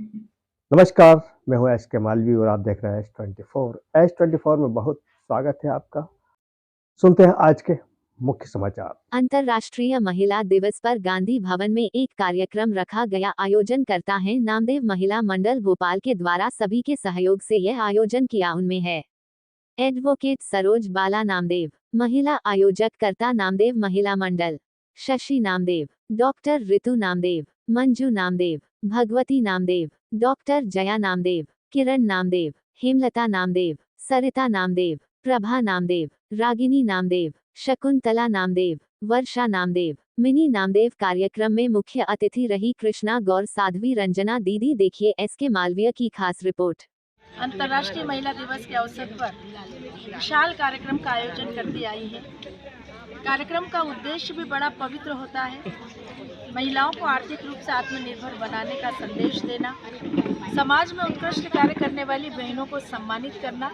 नमस्कार, मैं हूँ एस के मालवी और आप देख रहे हैं एस 24। एस 24 में बहुत स्वागत है आपका। सुनते हैं आज के मुख्य समाचार। अंतर्राष्ट्रीय महिला दिवस पर गांधी भवन में एक कार्यक्रम रखा गया। आयोजन करता है नामदेव महिला मंडल भोपाल के द्वारा सभी के सहयोग से यह आयोजन किया। उनमें है एडवोकेट सरोज बाला नामदेव, महिला आयोजक करता नामदेव महिला मंडल, शशि नामदेव, डॉक्टर ऋतु नामदेव, मंजू नामदेव, भगवती नामदेव, डॉक्टर जया नामदेव, किरण नामदेव, हेमलता नामदेव, सरिता नामदेव, प्रभा नामदेव, रागिनी नामदेव, शकुंतला नामदेव, वर्षा नामदेव, मिनी नामदेव। कार्यक्रम में मुख्य अतिथि रही कृष्णा गौर, साध्वी रंजना दीदी। देखिए एस के मालवीय की खास रिपोर्ट। अंतर्राष्ट्रीय महिला दिवस के अवसर पर विशाल कार्यक्रम का आयोजन करती आई है। कार्यक्रम का उद्देश्य भी बड़ा पवित्र होता है। महिलाओं को आर्थिक रूप से आत्मनिर्भर बनाने का संदेश देना, समाज में उत्कृष्ट कार्य करने वाली बहनों को सम्मानित करना,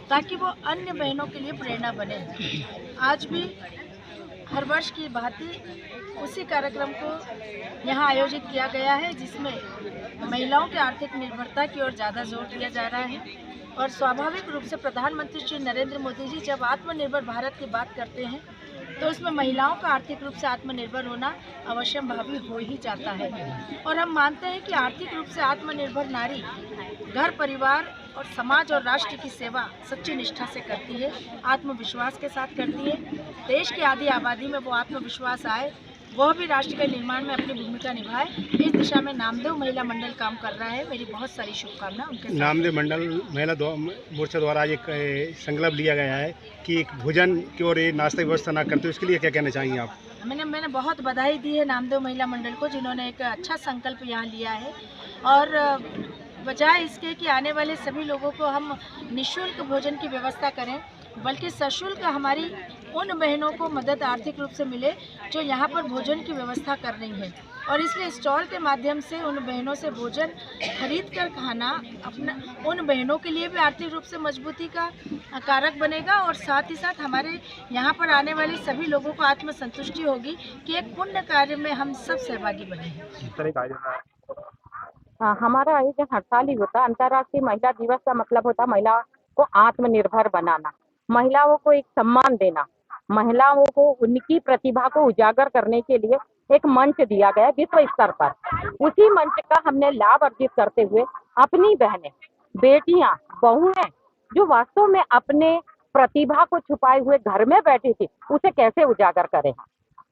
ताकि वो अन्य बहनों के लिए प्रेरणा बने। आज भी हर वर्ष की भांति उसी कार्यक्रम को यहाँ आयोजित किया गया है, जिसमें महिलाओं की आर्थिक निर्भरता की ओर ज़्यादा जोर दिया जा रहा है। और स्वाभाविक रूप से प्रधानमंत्री श्री नरेंद्र मोदी जी जब आत्मनिर्भर भारत की बात करते हैं तो उसमें महिलाओं का आर्थिक रूप से आत्मनिर्भर होना अवश्यंभावी हो ही जाता है। और हम मानते हैं कि आर्थिक रूप से आत्मनिर्भर नारी घर, परिवार और समाज और राष्ट्र की सेवा सच्ची निष्ठा से करती है, आत्मविश्वास के साथ करती है। देश की आधी आबादी में वो आत्मविश्वास आए, वह भी राष्ट्र के निर्माण में अपनी भूमिका निभाए। इस दिशा में नामदेव महिला मंडल काम कर रहा है। मेरी बहुत सारी शुभकामनाएं उनके साथ। नामदेव मंडल महिला मोर्चा द्वारा एक संकल्प लिया गया है कि एक भोजन की और नाश्ता की व्यवस्था ना करते, उसके लिए क्या कहना चाहेंगे आप? मैंने बहुत बधाई दी है नामदेव महिला मंडल को, जिन्होंने एक अच्छा संकल्प यहाँ लिया है। और बजाय इसके कि आने वाले सभी लोगों को हम निःशुल्क भोजन की व्यवस्था करें, बल्कि सशुल्क हमारी उन बहनों को मदद आर्थिक रूप से मिले जो यहाँ पर भोजन की व्यवस्था कर रही हैं। और इसलिए स्टॉल के माध्यम से उन बहनों से भोजन खरीद कर खाना अपना उन बहनों के लिए भी आर्थिक रूप से मजबूती का कारक बनेगा। और साथ ही साथ हमारे यहाँ पर आने वाले सभी लोगों को आत्मसंतुष्टि होगी कि एक पुण्य कार्य में हम सब सहभागी बने हैं। हमारा आयोजन हर साल ही होता है। अंतर्राष्ट्रीय महिला दिवस का मतलब होता है महिलाओं को आत्मनिर्भर बनाना, महिलाओं को एक सम्मान देना, महिलाओं को उनकी प्रतिभा को उजागर करने के लिए एक मंच दिया गया विश्व स्तर पर। उसी मंच का हमने लाभ अर्जित करते हुए अपनी बहनें, बेटियां, बहुएं जो वास्तव में अपने प्रतिभा को छुपाए हुए घर में बैठी थी, उसे कैसे उजागर करें।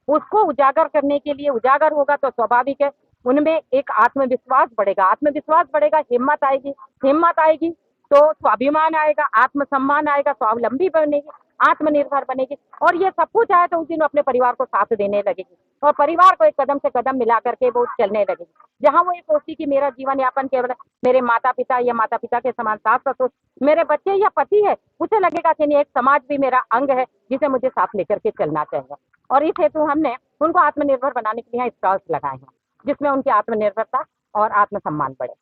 उसको उजागर करने के लिए उजागर होगा तो स्वाभाविक है उनमें एक आत्मविश्वास बढ़ेगा, हिम्मत आएगी तो स्वाभिमान आएगा, आत्मसम्मान आएगा, स्वावलंबी बनेगी, आत्मनिर्भर बनेगी। और ये सब कुछ आए तो उस दिन अपने परिवार को साथ देने लगेगी और परिवार को एक कदम से कदम मिला करके वो चलने लगेगी। जहाँ वो ये सोचती कि मेरा जीवन यापन केवल मेरे माता पिता के समान सास ससुर, मेरे बच्चे या पति है, उसे लगेगा कि नहीं, एक समाज भी मेरा अंग है जिसे मुझे साथ लेकर के चलना चाहिए। और इस हेतु हमने उनको आत्मनिर्भर बनाने के लिए स्टॉल्स लगाए हैं, जिसमें उनकी आत्मनिर्भरता और आत्मसम्मान बढ़े।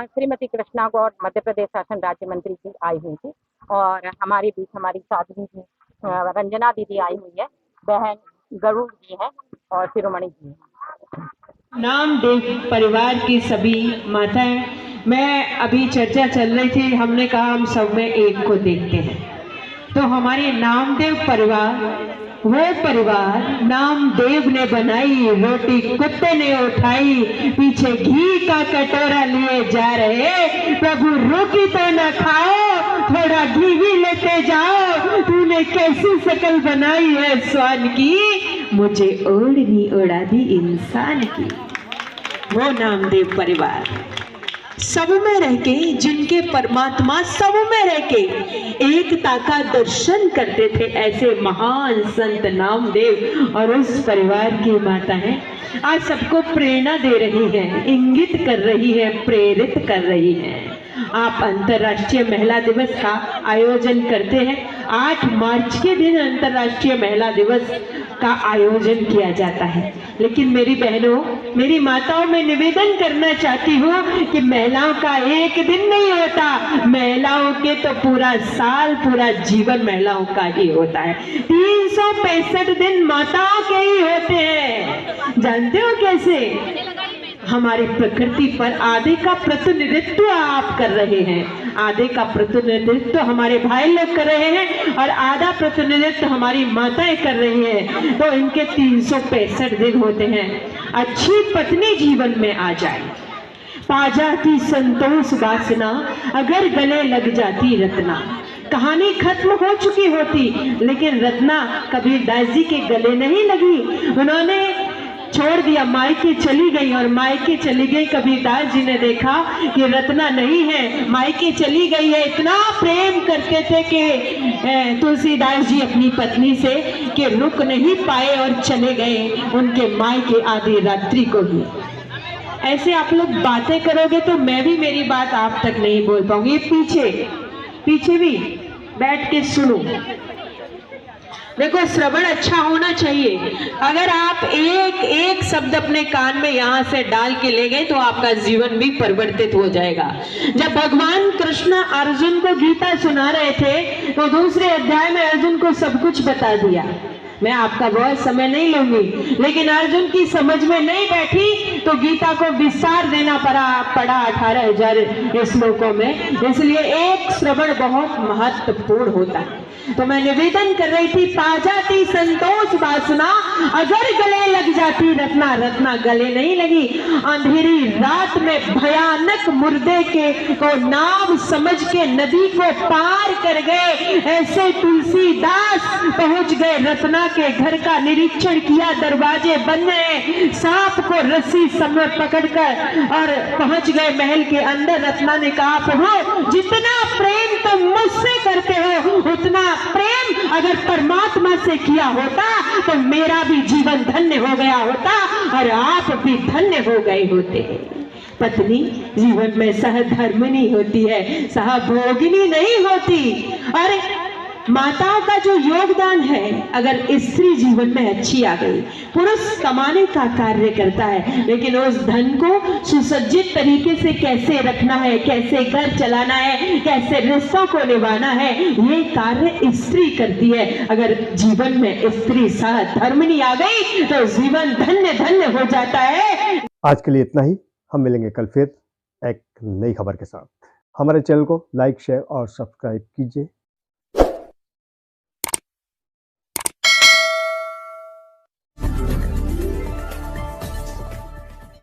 श्रीमती कृष्णा गौर मध्य प्रदेश शासन राज्य मंत्री जी आई हुई थी और हमारे बीच हमारी साध्वी जी रंजना दीदी आई हुई है, बहन गरुड़ जी है और शिरोमणि जी है। नामदेव परिवार की सभी माताएं, मैं अभी चर्चा चल रही थी, हमने कहा हम सब में एक को देखते हैं। तो हमारी नामदेव परिवार वो परिवार नामदेव ने बनाई, रोटी कुत्ते ने उठाई, पीछे घी का कटोरा लिए जा रहे, प्रभु रोटी तो न खाओ, थोड़ा घी भी लेते जाओ, तूने कैसी शकल बनाई है स्वान की, मुझे ओढ़नी उड़ा दी इंसान की। वो नामदेव परिवार सब में रह के, जिनके परमात्मा सब में रह के एकता का दर्शन करते थे, ऐसे महान संत नामदेव और उस परिवार की माता है, आज सबको प्रेरणा दे रही है, इंगित कर रही है, प्रेरित कर रही है। आप अंतर्राष्ट्रीय महिला दिवस का आयोजन करते हैं। 8 मार्च के दिन अंतर्राष्ट्रीय महिला दिवस का आयोजन किया जाता है। लेकिन मेरी बहनों, मेरी माताओं, मैं निवेदन करना चाहती हूँ कि महिलाओं का एक दिन नहीं होता, महिलाओं के तो पूरा साल, पूरा जीवन महिलाओं का ही होता है। 365 दिन माताओं के ही होते हैं। जानते हो कैसे? हमारी प्रकृति पर आधे का प्रतिनिधित्व आप कर रहे हैं। आधे का प्रतिनिधित्व हमारे भाई लोग कर रहे हैं और आधा प्रतिनिधित्व हमारी माताएं कर रही हैं। तो इनके 365 दिन होते हैं। अच्छी पत्नी जीवन में आ जाए, पा जाती संतोष वासना, अगर गले लग जाती रत्ना। कहानी खत्म हो चुकी होती, लेकिन रत्ना कबीरदास जी के गले नहीं लगी। उन्होंने छोड़ दिया, मायके चली गई, और मायके चली गई। कबीरदास जी ने देखा कि रत्ना नहीं है, मायके चली गई है। इतना प्रेम करते थे कि तुलसीदास जी अपनी पत्नी से कि रुक नहीं पाए और चले गए उनके मायके आधी रात्रि को ही। ऐसे आप लोग बातें करोगे तो मैं भी मेरी बात आप तक नहीं बोल पाऊंगी। पीछे भी बैठ के सुनो। देखो, श्रवण अच्छा होना चाहिए। अगर आप एक शब्द अपने कान में यहाँ से डाल के ले गए तो आपका जीवन भी परिवर्तित हो जाएगा। जब भगवान कृष्ण अर्जुन को गीता सुना रहे थे तो दूसरे अध्याय में अर्जुन को सब कुछ बता दिया। मैं आपका बहुत समय नहीं लूंगी, लेकिन अर्जुन की समझ में नहीं बैठी तो गीता को विस्तार देना पड़ा 18,000 श्लोकों में। इसलिए एक श्रवण बहुत महत्वपूर्ण होता है। तो मैं निवेदन कर रही थी, पा जाती संतोष वासना, अगर गले लग जाती रत्ना। रत्ना गले नहीं लगी। अंधेरी रात में भयानक मुर्दे को नाव समझ के नदी को पार कर गए। ऐसे तुलसीदास पहुंच गए रत्ना के घर का निरीक्षण किया, दरवाजे बंद हैं, सांप को रस्सी समय पकड़कर और पहुंच गए महल के अंदर। रत्ना ने कहा, प्रभु जितना प्रेम तुम मुझसे करते हो उतना प्रेम अगर परमात्मा से किया होता तो मेरा भी जीवन धन्य हो गया होता और आप भी धन्य हो गए होते। पत्नी जीवन में सहधर्मिणी होती है, सहभोगिनी नहीं होती। और माताओं का जो योगदान है, अगर स्त्री जीवन में अच्छी आ गई, पुरुष कमाने का कार्य करता है, लेकिन उस धन को सुसज्जित तरीके से कैसे रखना है, कैसे घर चलाना है, कैसे रिश्तों को निभाना है, ये कार्य स्त्री करती है। अगर जीवन में स्त्री सहधर्मिणी आ गई तो जीवन धन्य धन्य हो जाता है। आज के लिए इतना ही। हम मिलेंगे कल फिर एक नई खबर के साथ। हमारे चैनल को लाइक, शेयर और सब्सक्राइब कीजिए।